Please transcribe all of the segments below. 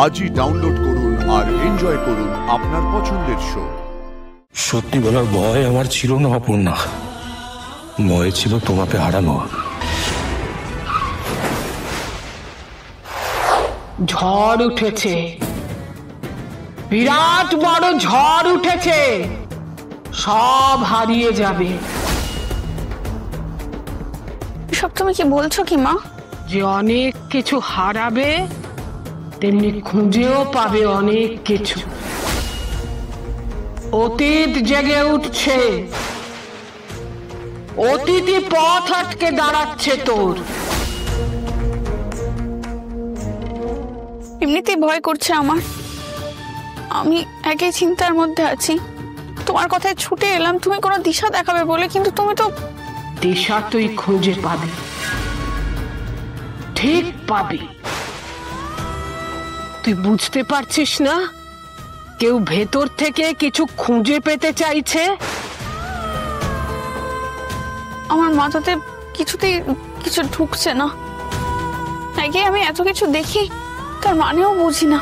আজই ডাউনলোড করুন আর এনজয় করুন আপনার পছন্দের শো। সত্যি বলার ভয় আমার ছিল না অপর্ণা, ভয় ছিল তোমাকে হারানো। ঝড় উঠেছে, বিরাট বড় ঝড় উঠেছে, সব হারিয়ে যাবে। সব তুমি কি বলছো কি মা? যে অনেক কিছু হারাবে তেমনি খুঁজেও পাবে অনেক কিছু। অতীত জেগে উঠছে, অতীতই পথ আটকে দাঁড়াচ্ছে তোর। এমনিতেই ভয় করছে আমার, আমি একই চিন্তার মধ্যে আছি। তোমার কথায় ছুটে এলাম তুমি কোনো দিশা দেখাবে বলে, কিন্তু তুমি তো। দিশা তুই খুঁজে পাবি, ঠিক পাবি। তুই বুঝতে পারছিস না কেউ ভেতর থেকে কিছু খুঁজে পেতে চাইছে? আমার মাথাতে কিছুতেই কিছু ঢুকছে না। আগে আমি এত কিছু দেখি, তার মানেও বুঝি না।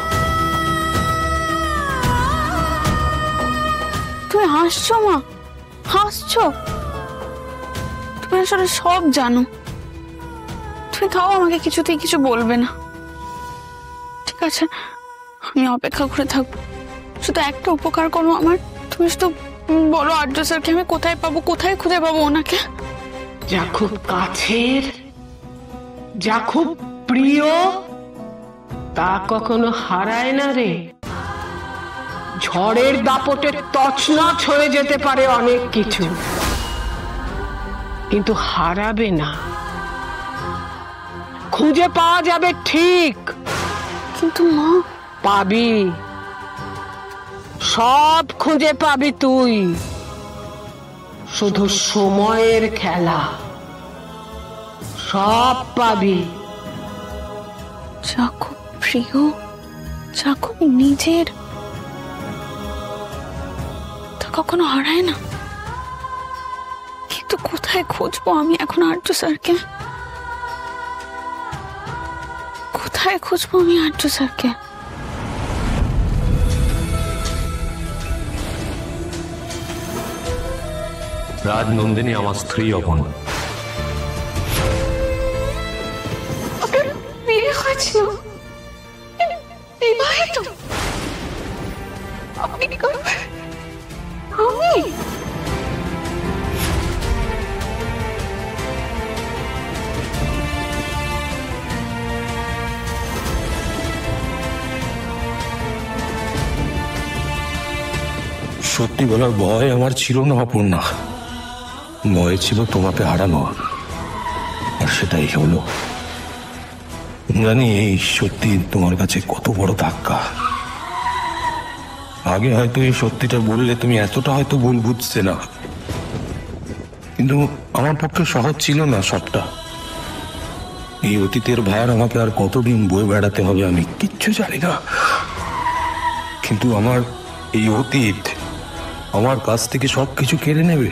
তুমি হাসছো মা, হাসছো? তুমি আসলে সব জানো। তুমি তাও আমাকে কিছুতেই কিছু বলবে না। ঠিক আছে, আমি অপেক্ষা করে থাকবো। শুধু একটা উপকার করো আমার, তুমি শুধু বলো আর্য স্যারকে আমি কোথায় পাবো, কোথায় খুঁজে পাবো ওনাকে। যা খুব কাছের, যা খুব প্রিয়, তা কখনো হারায় না রে। ঝড়ের দাপটে তছনছ হয়ে যেতে পারে অনেক কিছু, কিন্তু হারাবে না। খুঁজে পাওয়া যাবে ঠিক, কিন্তু মা। পাবি, সব খুঁজে পাবি তুই। শুধু সময়ের খেলা, সব পাবি। যা খুব প্রিয়, যা খুব নিজের, তা কখনো হারায় না। কিন্তু কোথায় খুঁজবো আমি এখন আর্য স্যারকে? কোথায় খুঁজবো আমি আর্য স্যারকে? রাজনন্দিনী আমার স্ত্রী অপর্ণা। বিয়ে হয়েছিল, বিবাহিত। আপনি কি করবেন? আমি সত্যি বলার ভয় আমার ছিল না অপর্ণা, ভয় ছিল তোমাকে হারানো। আর সেটাই হলো। জানি এই সত্যি তোমার কাছে কত বড় ধাক্কা। আগে হয়তো এই সত্যিটা বললে তুমি এতটা হয়তো ভুল বুঝছে না, কিন্তু আমার পক্ষে সহজ ছিল না সবটা। এই অতীতের ভার আমাকে আর কতদিন বয়ে বেড়াতে হবে আমি কিচ্ছু জানি না, কিন্তু আমার এই অতীত আমার কাছ থেকে সবকিছু কেড়ে নেবে।